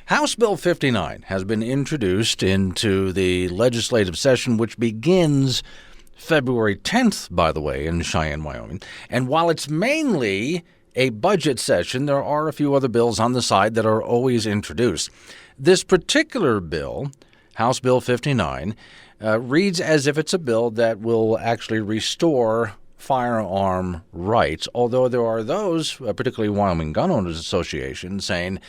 House Bill 59 has been introduced into the legislative session, which begins February 10th, by the way, in Cheyenne, Wyoming. And while it's mainly a budget session, there are a few other bills on the side that are always introduced. This particular bill, House Bill 59, reads as if it's a bill that will actually restore firearm rights, although there are those, particularly Wyoming Gun Owners Association, saying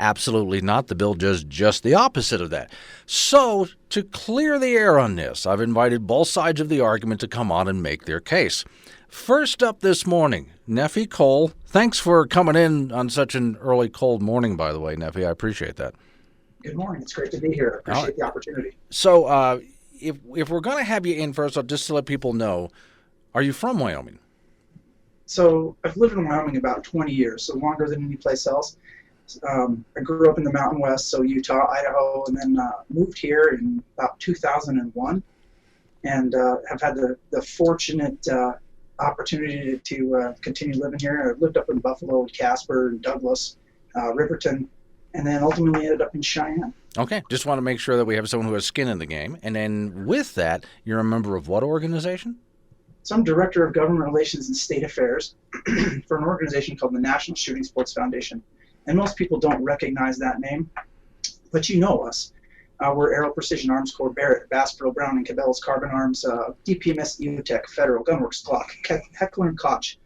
absolutely not. The bill does just the opposite of that. So, to clear the air on this, I've invited both sides of the argument to come on and make their case. First up this morning, Nephi Cole. Thanks for coming in on such an early, cold morning, by the way, Nephi. I appreciate that. Good morning. It's great to be here. I appreciate the opportunity. So, if we're going to have you in first, just to let people know, are you from Wyoming? So, I've lived in Wyoming about 20 years, so longer than any place else. I grew up in the Mountain West, so Utah, Idaho, and then moved here in about 2001, and have had the fortunate opportunity to continue living here. I lived up in Buffalo, Casper, Douglas, Riverton, and then ultimately ended up in Cheyenne. Okay, just want to make sure that we have someone who has skin in the game. And then with that, you're a member of what organization? So I'm Director of Government Relations and State Affairs for an organization called the National Shooting Sports Foundation. And most people don't recognize that name, but you know us. We're Aero Precision Arms Corps, Barrett, Bass Pro Browning, Cabela's Carbon Arms, DPMS, EUTech, Federal, Gunworks, Glock, Heckler & Koch,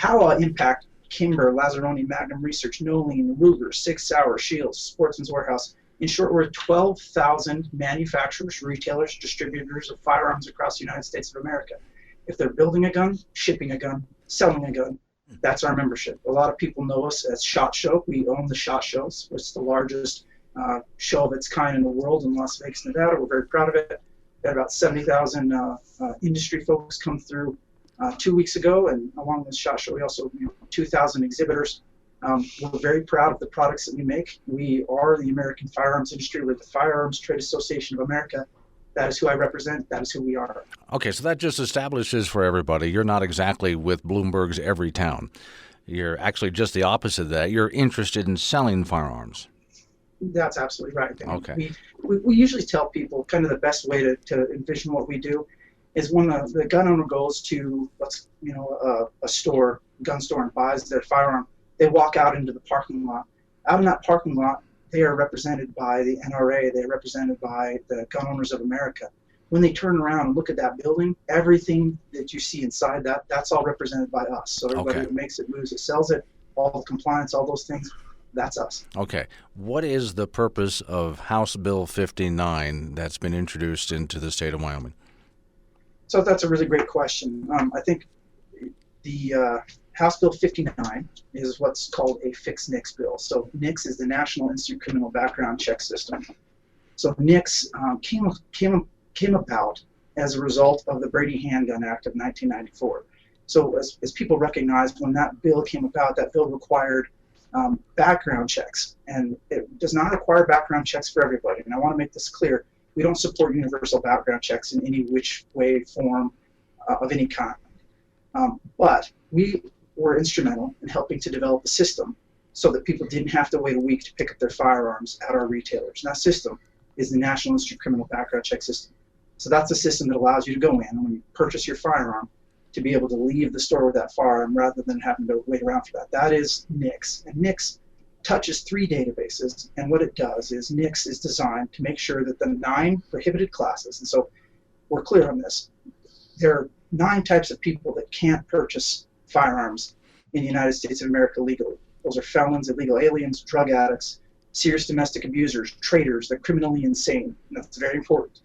Howa, Impact, Kimber, Lazzaroni, Magnum Research, Nolene, Ruger, Sig Sauer, Shields, Sportsman's Warehouse. In short, we're 12,000 manufacturers, retailers, distributors of firearms across the United States of America. If they're building a gun, shipping a gun, selling a gun, that's our membership. A lot of people know us as SHOT Show. We own the SHOT Shows. It's the largest show of its kind in the world in Las Vegas, Nevada. We're very proud of it. We had about 70,000 industry folks come through 2 weeks ago, and along with SHOT Show, we also 2,000 exhibitors. We're very proud of the products that we make. We are the American firearms industry. We're the Firearms Trade Association of America. That is who I represent. That is who we are. Okay, so that just establishes for everybody you're not exactly with Bloomberg's every town. You're actually just the opposite of that. You're interested in selling firearms. That's absolutely right. Okay. We usually tell people kind of the best way to envision what we do is when the gun owner goes to a store, gun store, and buys their firearm, they walk out into the parking lot. Out in that parking lot, they are represented by the NRA. They are represented by the Gun Owners of America. When they turn around and look at that building, everything that you see inside that's all represented by us. So everybody who makes it, moves it, sells it, all the compliance, all those things, that's us. Okay. What is the purpose of House Bill 59 that's been introduced into the state of Wyoming? So that's a really great question. I think the House Bill 59 is what's called a fixed NICS bill. So NICS is the National Institute Criminal Background Check System. So NICS came about as a result of the Brady Handgun Act of 1994. So as people recognize, when that bill came about, that bill required background checks. And it does not require background checks for everybody. And I want to make this clear. We don't support universal background checks in any which way, form, of any kind. But we were instrumental in helping to develop a system so that people didn't have to wait a week to pick up their firearms at our retailers. And that system is the National Institute Criminal Background Check System. So that's a system that allows you to go in and when you purchase your firearm to be able to leave the store with that firearm rather than having to wait around for that. That is NICS. And NICS touches 3 databases. And what it does is NICS is designed to make sure that the 9 prohibited classes, and so we're clear on this, there are 9 types of people that can't purchase firearms in the United States of America legally. Those are felons, illegal aliens, drug addicts, serious domestic abusers, traitors, they're criminally insane. And that's very important.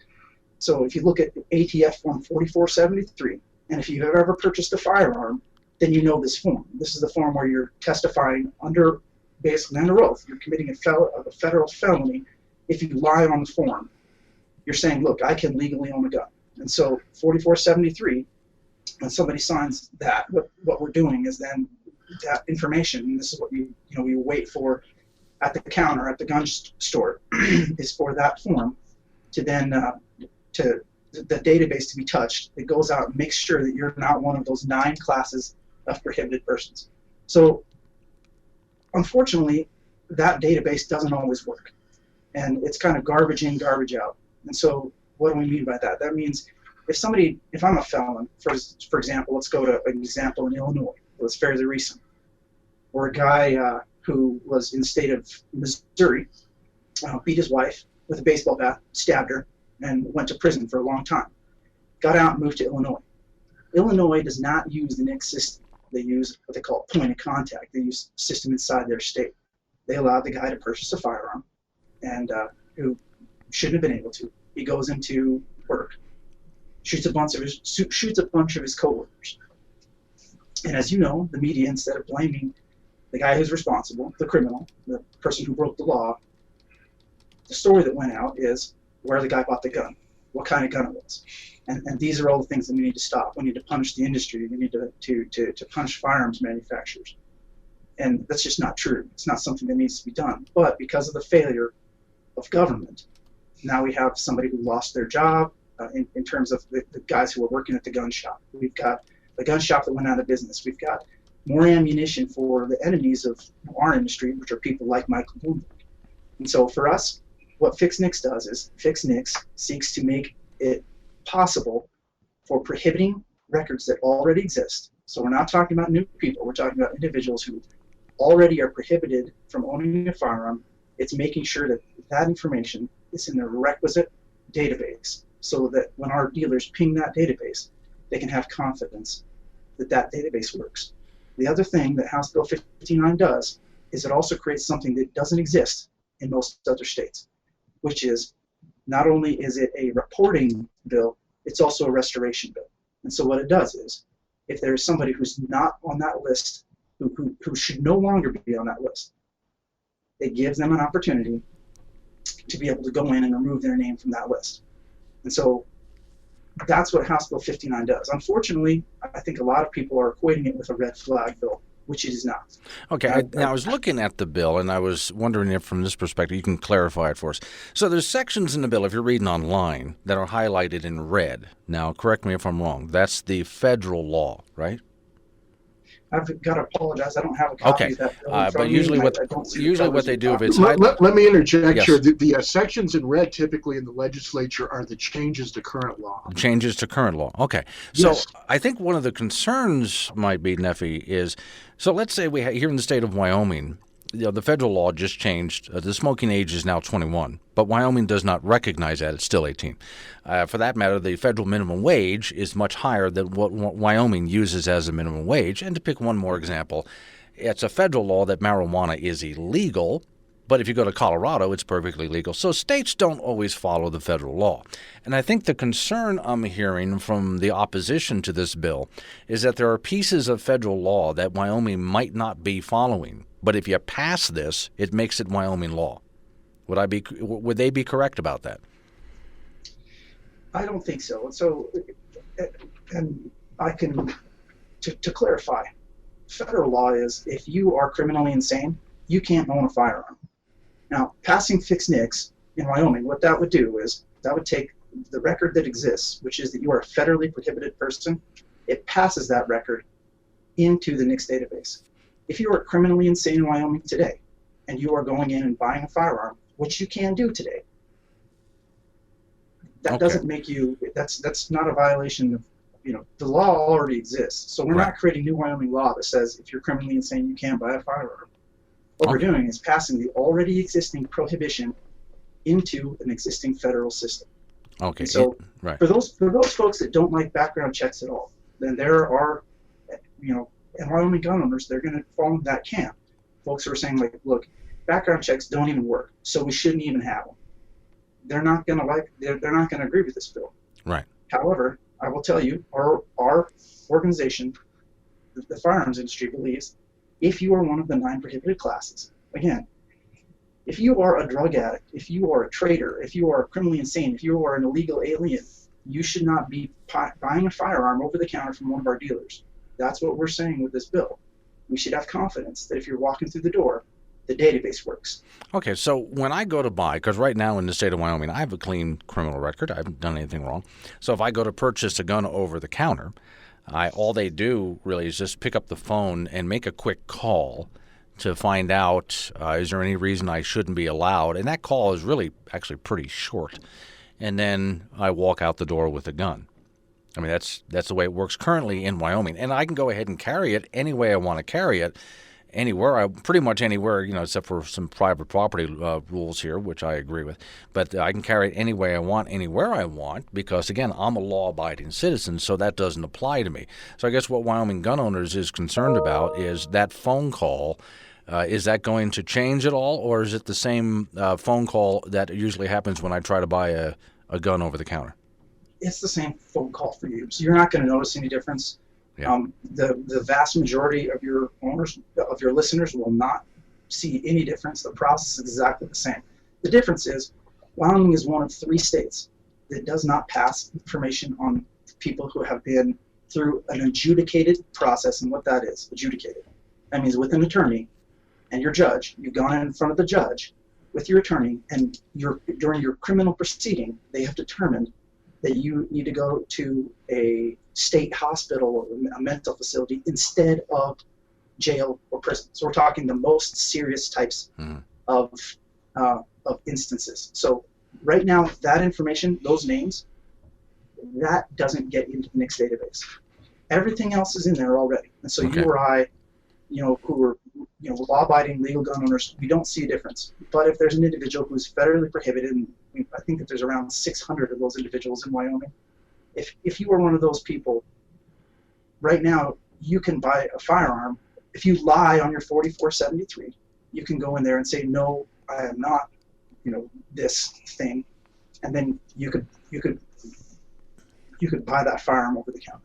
So if you look at ATF form 4473, and if you've ever purchased a firearm, then you know this form. This is the form where you're testifying basically under oath. You're committing a federal felony if you lie on the form. You're saying, look, I can legally own a gun. And so 4473, when somebody signs that, what we're doing is then that information, and this is what we wait for at the counter at the gun store, is for that form to then to the database to be touched. It goes out and makes sure that you're not one of those 9 classes of prohibited persons. So unfortunately, that database doesn't always work. And it's kind of garbage in, garbage out. And so what do we mean by that? That means if I'm a felon, for example, let's go to an example in Illinois. It was fairly recent, where a guy who was in the state of Missouri beat his wife with a baseball bat, stabbed her, and went to prison for a long time. Got out and moved to Illinois. Illinois does not use the NICS system. They use what they call point of contact. They use a system inside their state. They allowed the guy to purchase a firearm, and who shouldn't have been able to. He goes into work, shoots a bunch of his coworkers. And as you know, the media, instead of blaming the guy who's responsible, the criminal, the person who broke the law, the story that went out is where the guy bought the gun, what kind of gun it was. And these are all the things that we need to stop. We need to punish the industry. We need to punish firearms manufacturers. And that's just not true. It's not something that needs to be done. But because of the failure of government, now we have somebody who lost their job in terms of the guys who were working at the gun shop. We've got the gun shop that went out of business. We've got more ammunition for the enemies of our industry, which are people like Michael Bloomberg. And so for us, what Fix NICS does is Fix NICS seeks to make it possible for prohibiting records that already exist. So we're not talking about new people. We're talking about individuals who already are prohibited from owning a firearm. It's making sure that that information is in the requisite database so that when our dealers ping that database, they can have confidence that that database works. The other thing that House Bill 59 does is it also creates something that doesn't exist in most other states, which is not only is it a reporting bill, it's also a restoration bill. And so what it does is, if there is somebody who's not on that list, who should no longer be on that list, it gives them an opportunity to be able to go in and remove their name from that list. And so that's what House Bill 59 does. Unfortunately, I think a lot of people are equating it with a red flag bill, which it is not. Okay, now I was looking at the bill, and I was wondering if from this perspective you can clarify it for us. So there's sections in the bill, if you're reading online, that are highlighted in red. Now, correct me if I'm wrong. That's the federal law, right? I've got to apologize. I don't have a copy of that bill. But usually what they do if it's let me interject Yes. here. The sections in red typically in the legislature are the changes to current law. Changes to current law. Okay. So Yes. I think one of the concerns might be, Nephi, is, so let's say we here in the state of Wyoming, the federal law just changed. The smoking age is now 21, but Wyoming does not recognize that. It's still 18. For that matter, the federal minimum wage is much higher than what Wyoming uses as a minimum wage. And to pick one more example, it's a federal law that marijuana is illegal, but if you go to Colorado, it's perfectly legal. So states don't always follow the federal law. And I think the concern I'm hearing from the opposition to this bill is that there are pieces of federal law that Wyoming might not be following. But if you pass this, it makes it Wyoming law. Would they be correct about that? I don't think so. So, and I can, to clarify, federal law is if you are criminally insane, you can't own a firearm. Now, passing Fix NICS in Wyoming, what that would do is that would take the record that exists, which is that you are a federally prohibited person, it passes that record into the NICS database. If you are criminally insane in Wyoming today, and you are going in and buying a firearm, which you can do today, that doesn't make you, that's not a violation of, the law already exists. So we're not creating new Wyoming law that says if you're criminally insane, you can't buy a firearm. What we're doing is passing the already existing prohibition into an existing federal system. Okay. And so for those folks that don't like background checks at all, then there are, and Wyoming gun owners, they're going to fall into that camp. Folks who are saying, like, look, background checks don't even work, so we shouldn't even have them. They're not going to they're not going to agree with this bill. Right. However, I will tell you, our organization, the firearms industry, believes if you are one of the 9 prohibited classes, again, if you are a drug addict, if you are a traitor, if you are criminally insane, if you are an illegal alien, you should not be buying a firearm over the counter from one of our dealers. That's what we're saying with this bill. We should have confidence that if you're walking through the door, the database works. Okay, so when I go to buy, because right now in the state of Wyoming, I have a clean criminal record. I haven't done anything wrong. So if I go to purchase a gun over the counter, all they do really is just pick up the phone and make a quick call to find out, is there any reason I shouldn't be allowed? And that call is really actually pretty short. And then I walk out the door with a gun. I mean, that's the way it works currently in Wyoming. And I can go ahead and carry it any way I want to carry it, pretty much anywhere, except for some private property rules here, which I agree with. But I can carry it any way I want, anywhere I want, because, again, I'm a law-abiding citizen, so that doesn't apply to me. So I guess what Wyoming Gun Owners is concerned about is that phone call. Is that going to change at all, or is it the same phone call that usually happens when I try to buy a gun over the counter? It's the same phone call for you, so you're not going to notice any difference. Yeah. The vast majority of your listeners will not see any difference. The process is exactly the same. The difference is Wyoming is one of 3 states that does not pass information on people who have been through an adjudicated process, and what that is, adjudicated. That means with an attorney and your judge. You've gone in front of the judge with your attorney, and during your criminal proceeding, they have determined that you need to go to a state hospital or a mental facility instead of jail or prison. So we're talking the most serious types of instances. So right now, that information, those names, that doesn't get into the NICS database. Everything else is in there already. And so you or I, who are law-abiding legal gun owners, we don't see a difference. But if there's an individual who's federally prohibited, and I think that there's around 600 of those individuals in Wyoming, if you are one of those people, right now you can buy a firearm. If you lie on your 4473, you can go in there and say, no, I am not, this thing, and then you could buy that firearm over the counter.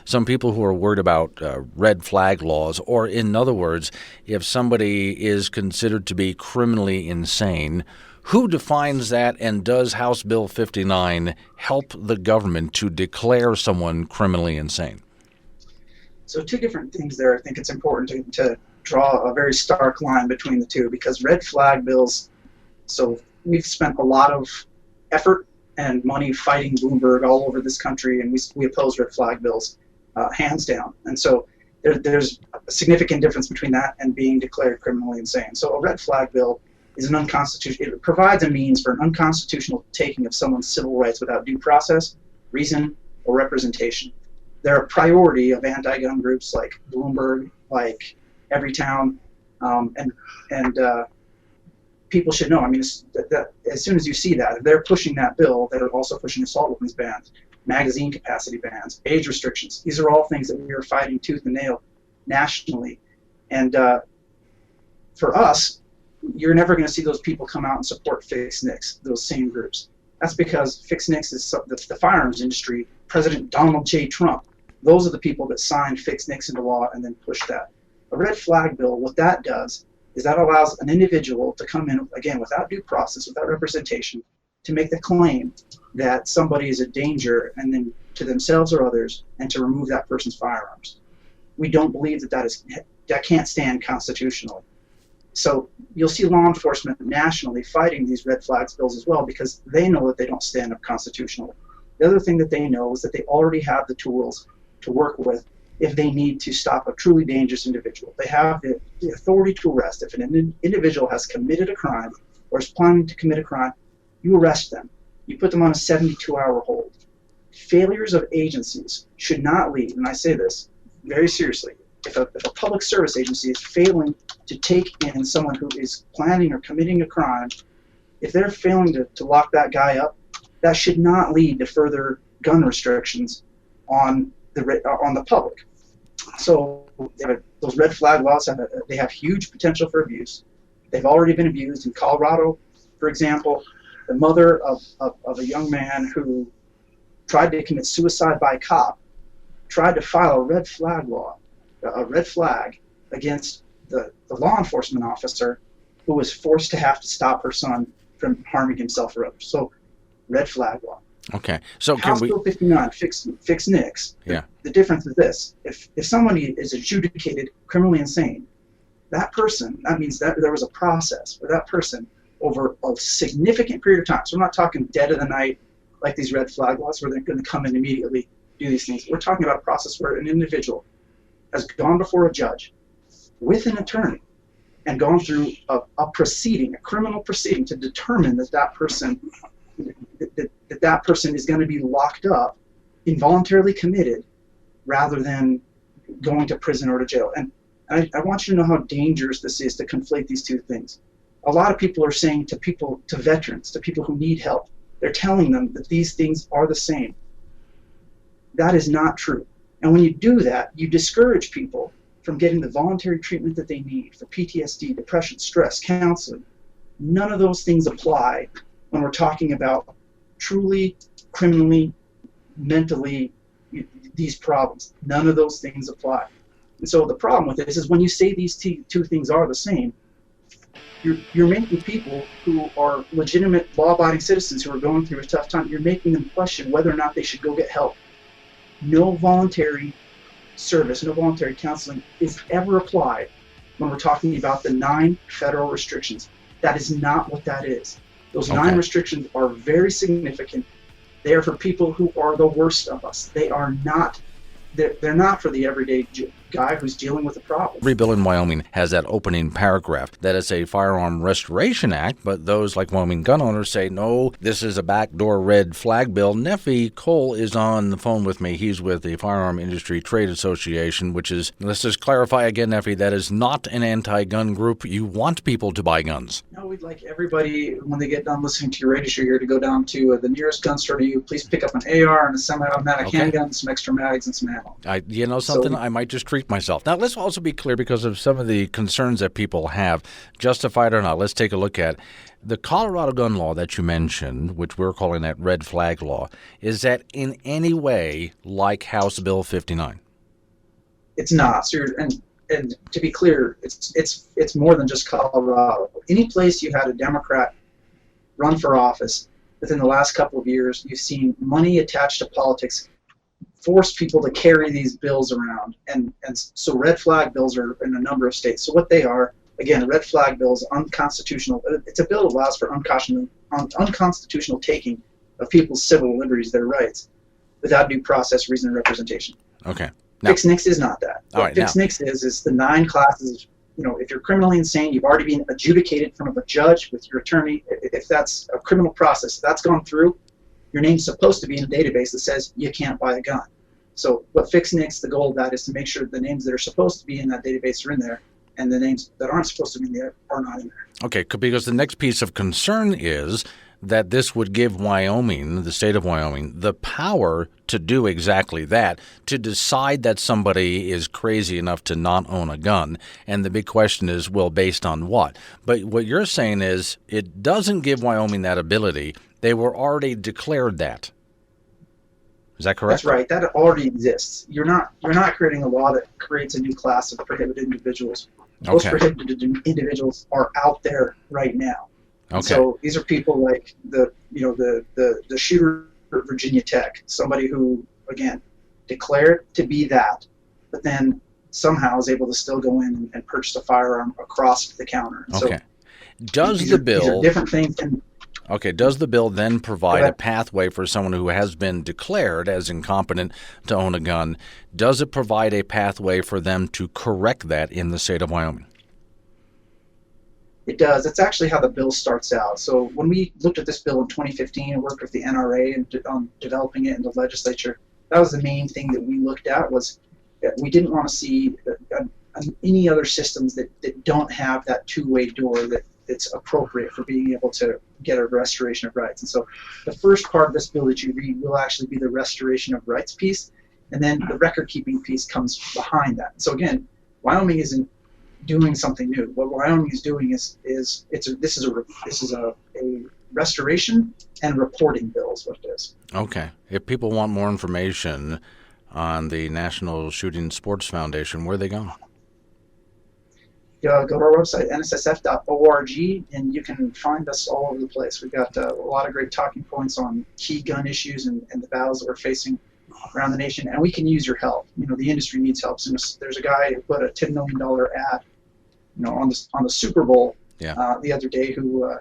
Some people who are worried about red flag laws, or in other words, if somebody is considered to be criminally insane, who defines that, and does House Bill 59 help the government to declare someone criminally insane? So 2 different things there. I think it's important to draw a very stark line between the two, because red flag bills, so we've spent a lot of effort and money fighting Bloomberg all over this country, and we oppose red flag bills, hands down. And so there's a significant difference between that and being declared criminally insane. So a red flag bill is an unconstitutional. It provides a means for an unconstitutional taking of someone's civil rights without due process, reason, or representation. They're a priority of anti-gun groups like Bloomberg, like Everytown, and people should know. I mean, that as soon as you see that, if they're pushing that bill, they're also pushing assault weapons bans, magazine capacity bans, age restrictions. These are all things that we are fighting tooth and nail nationally. And for us, you're never going to see those people come out and support Fix NICS, those same groups. That's because Fix NICS is the firearms industry. President Donald J. Trump, those are the people that signed Fix NICS into law and then pushed that. A red flag bill, what that does is that allows an individual to come in, again, without due process, without representation, to make the claim that somebody is a danger, and then to themselves or others, and to remove that person's firearms. We don't believe that can't stand constitutionally. So you'll see law enforcement nationally fighting these red flags bills as well, because they know that they don't stand up constitutionally. The other thing that they know is that they already have the tools to work with if they need to stop a truly dangerous individual. They have the authority to arrest. If an individual has committed a crime or is planning to commit a crime, you arrest them. You put them on a 72-hour hold. Failures of agencies should not lead, and I say this very seriously, if a public service agency is failing to take in someone who is planning or committing a crime, if they're failing to lock that guy up, that should not lead to further gun restrictions on the public. So those red flag laws they have huge potential for abuse. They've already been abused in Colorado, for example. The mother of a young man who tried to commit suicide by cop tried to file a red flag against the law enforcement officer who was forced to have to stop her son from harming himself or others. So red flag law. Okay. So House Bill 59, fix NICS. Yeah. The difference is this. If somebody is adjudicated criminally insane, that means that there was a process where that person, over a significant period of time, so we're not talking dead of the night like these red flag laws where they're going to come in immediately, do these things. We're talking about a process where an individual has gone before a judge with an attorney and gone through a proceeding, a criminal proceeding, to determine that person is going to be locked up, involuntarily committed, rather than going to prison or to jail. And I want you to know how dangerous this is to conflate these two things. A lot of people are saying to veterans, to people who need help, they're telling them that these things are the same. That is not true. And when you do that, you discourage people from getting the voluntary treatment that they need for PTSD, depression, stress, counseling. None of those things apply when we're talking about truly criminally, mentally, these problems. None of those things apply. And so the problem with this is when you say these two things are the same, you're making people who are legitimate law-abiding citizens who are going through a tough time, you're making them question whether or not they should go get help. No voluntary service, no voluntary counseling is ever applied when we're talking about the 9 federal restrictions. That is not what that is. Those 9 restrictions are very significant. They are for people who are the worst of us. They are not, they're not for the everyday guy who's dealing with a problem. Every bill in Wyoming has that opening paragraph that it's a firearm restoration act, but those like Wyoming gun owners say, no, this is a backdoor red flag bill. Nephi Cole is on the phone with me. He's with the Firearm Industry Trade Association, which is, let's just clarify again, Nephi, that is not an anti-gun group. You want people to buy guns. No, we'd like everybody, when they get done listening to your radio show here, to go down to the nearest gun store to you. Please pick up an AR and a semi-automatic handgun, some extra mags, and some ammo. You know something? I might just treat myself. Now, let's also be clear because of some of the concerns that people have, justified or not. Let's take a look at the Colorado gun law that you mentioned, which we're calling that red flag law. Is that in any way like House Bill 59? It's not. So and to be clear, it's more than just Colorado. Any place you had a Democrat run for office within the last couple of years, you've seen money attached to politics force people to carry these bills around, and so red flag bills are in a number of states. So what they are, again, a red flag bill is unconstitutional. It's a bill that allows for unconstitutional taking of people's civil liberties, their rights, without due process, reason, and representation. Okay. Now, Fix Nix is not that. All What right, Fix Nix is the 9 classes. You know, if you're criminally insane, you've already been adjudicated in front of a judge with your attorney. If that's a criminal process, that's gone through, your name's supposed to be in a database that says you can't buy a gun. So what Fix Nix, the goal of that is to make sure the names that are supposed to be in that database are in there, and the names that aren't supposed to be in there are not in there. Okay, because the next piece of concern is that this would give Wyoming, the state of Wyoming, the power to do exactly that, to decide that somebody is crazy enough to not own a gun. And the big question is, well, based on what? But what you're saying is it doesn't give Wyoming that ability. They were already declared that. Is that correct? That's right. That already exists. You're not creating a law that creates a new class of prohibited individuals. Those prohibited individuals are out there right now. Okay. So these are people like the shooter at Virginia Tech, somebody who, again, declared to be that, but then somehow is able to still go in and purchase a firearm across the counter. Okay. So these are different things. Okay. Does the bill then provide a pathway for someone who has been declared as incompetent to own a gun? Does it provide a pathway for them to correct that in the state of Wyoming? It does. It's actually how the bill starts out. So when we looked at this bill in 2015 and worked with the NRA on developing it in the legislature, that was the main thing that we looked at, was that we didn't want to see any other systems that don't have that two-way door that's appropriate for being able to get a restoration of rights. And so the first part of this bill that you read will actually be the restoration of rights piece, and then the record-keeping piece comes behind that. So again, Wyoming isn't doing something new. What Wyoming is doing is a restoration and reporting bill is what it is. Okay. If people want more information on the National Shooting Sports Foundation, where are they going? Go to our website, nssf.org, and you can find us all over the place. We've got a lot of great talking points on key gun issues and the battles that we're facing around the nation, and we can use your help. You know, the industry needs help. So there's a guy who put a $10 million ad, on the Super Bowl the other day, who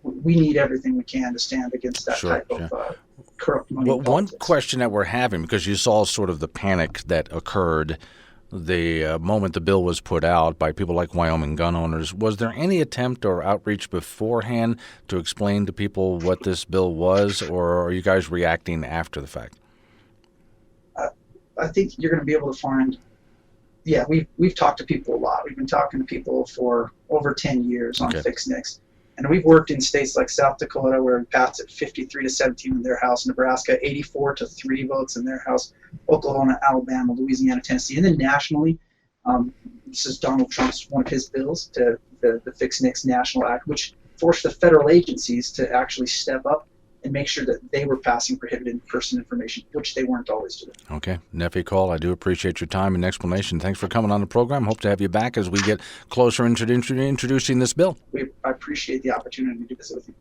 we need everything we can to stand against that type of corrupt money. Well, one question that we're having, because you saw sort of the panic that occurred the moment the bill was put out by people like Wyoming gun owners, was there any attempt or outreach beforehand to explain to people what this bill was, or are you guys reacting after the fact? I think you're going to be able to find. Yeah, we've talked to people a lot. We've been talking to people for over 10 years on fixed NICS. And we've worked in states like South Dakota, where we passed it 53-17 in their House, Nebraska 84-3 votes in their House, Oklahoma, Alabama, Louisiana, Tennessee, and then nationally, this is Donald Trump's one of his bills, to the Fixed NICS National Act, which forced the federal agencies to actually step up and make sure that they were passing prohibited person information, which they weren't always doing. Okay. Nephi Cole, I do appreciate your time and explanation. Thanks for coming on the program. Hope to have you back as we get closer into introducing this bill. I appreciate the opportunity to visit with you.